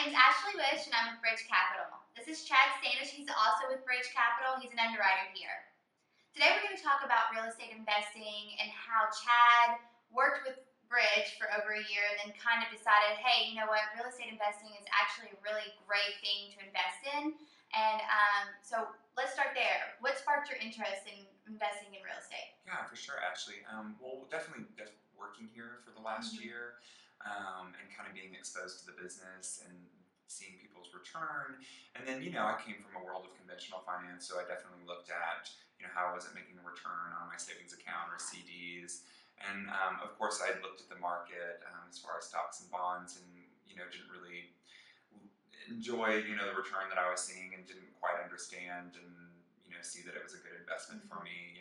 name's Wisch, and I'm with Bridge Capital. This is Chad Standish. He's also with Bridge Capital. He's an underwriter here. Today we're going to talk about real estate investing and how Chad worked with Bridge for over a year and then kind of decided, hey, you know what, real estate investing is actually a really great thing to invest in. And so let's start there. What sparked your interest in investing in real estate? Yeah, for sure, Ashley. Well, definitely working here for the last year and kind of being exposed to the business and seeing people's return. And then, I came from a world of conventional finance, so I definitely looked at, how was it making a return on my savings account or CDs. And of course, I looked at the market as far as stocks and bonds and, didn't really enjoy, the return that I was seeing and didn't quite understand and, see that it was a good investment for me,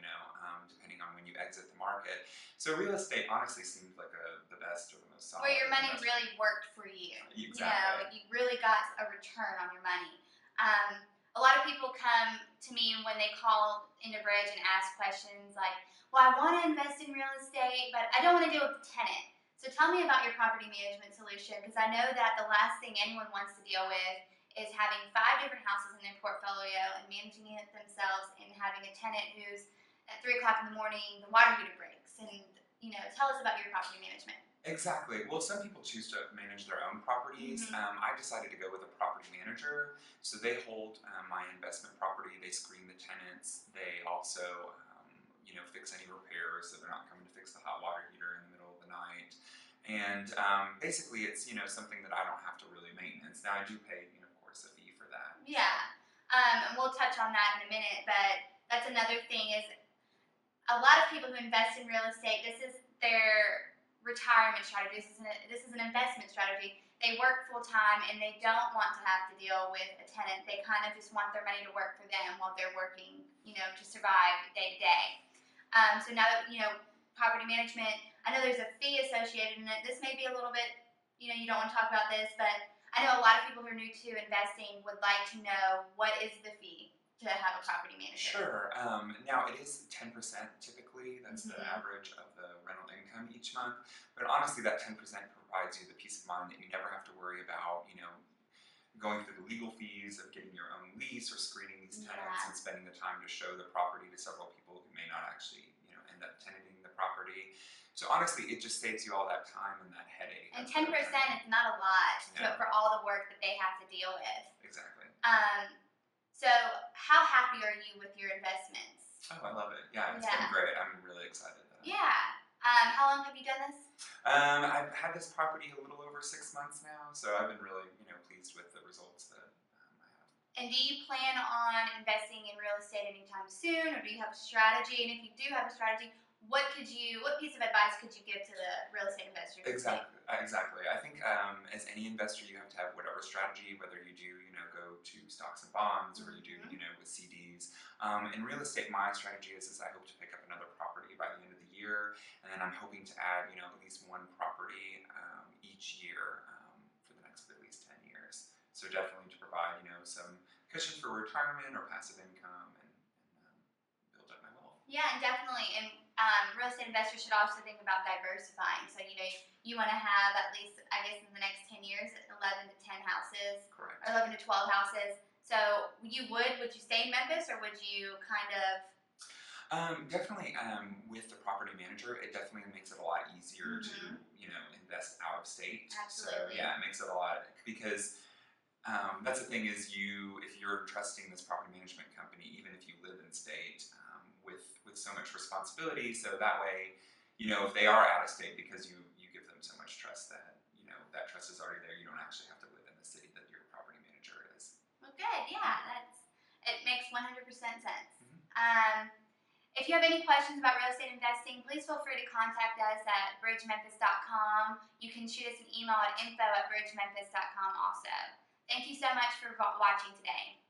depending on when you exit the market. So real estate honestly seemed like the best or the most solid. Where your money really worked for you. Exactly. You really got a return on your money. A lot of people come to me when they call into Bridge and ask questions like, well, I want to invest in real estate, but I don't want to deal with the tenant. So tell me about your property management solution, because I know that the last thing anyone wants to deal with is having 5 different houses in their portfolio and managing it themselves and having a tenant who's at 3 o'clock in the morning, the water heater breaks. And, tell us about your property management. Exactly. Well, some people choose to manage their own properties. I decided to go with a property manager. So they hold my investment property. They screen the tenants. They also, fix any repairs, so they're not coming to fix the hot water heater in the middle of the night. And basically, it's something that I don't have to really maintenance. Now, I do pay, of course, a fee for that. Yeah, and we'll touch on that in a minute. But that's another thing is a lot of people who invest in real estate. This is their retirement strategy. This is an investment strategy. They work full time and they don't want to have to deal with a tenant. They kind of just want their money to work for them while they're working, to survive day to day. So now that property management, I know there's a fee associated in it. This may be a little bit, you don't want to talk about this, but I know a lot of people who are new to investing would like to know what is the fee to have a property manager. Sure. Now it is 10% typically. That's the average of the rental income each month. But honestly, that 10% provides you the peace of mind that you never have to worry about, going through the legal fees of getting your own lease or screening these tenants and spending the time to show the property to several people who may not actually, end up tenanting the property. So honestly, it just saves you all that time and that headache. And 10% is not a lot for all the work that they have to deal with. Exactly. So how happy are you with your investments? Oh, I love it. Yeah, it's been great. I'm really excited. How long have you done this? I've had this property a little over 6 months now, so I've been really, pleased with the results that I have. And do you plan on investing in real estate anytime soon, or do you have a strategy? And if you do have a strategy, what piece of advice could you give to the real estate investors? Exactly. I think as any investor, you have to have whatever strategy, whether you do, go to stocks and bonds, or you do, with CDs. In real estate, my strategy is I hope to pick up another property by the end of the year, and then I'm hoping to add, at least one property each year for the next at least 10 years. So definitely to provide, some cushion for retirement or passive income and build up my wealth. Yeah, and definitely. And real estate investors should also think about diversifying. So, you want to have at least, I guess, in the next 10 years, 11 to 10 houses. Correct. Or 11 to 12 houses. So would you stay in Memphis, or would you kind of? Definitely with the property manager, it definitely makes it a lot easier to, invest out of state. Absolutely. So yeah, it makes it a lot, because that's the thing is if you're trusting this property management company, even if you live in state, with so much responsibility, so that way, if they are out of state, because you give them so much trust that, that trust is already there, you don't actually have to live in the city that your property manager is. Well, good. Yeah, it makes 100% sense. If you have any questions about real estate investing, please feel free to contact us at bridgememphis.com. You can shoot us an email at info@bridgememphis.com also. Thank you so much for watching today.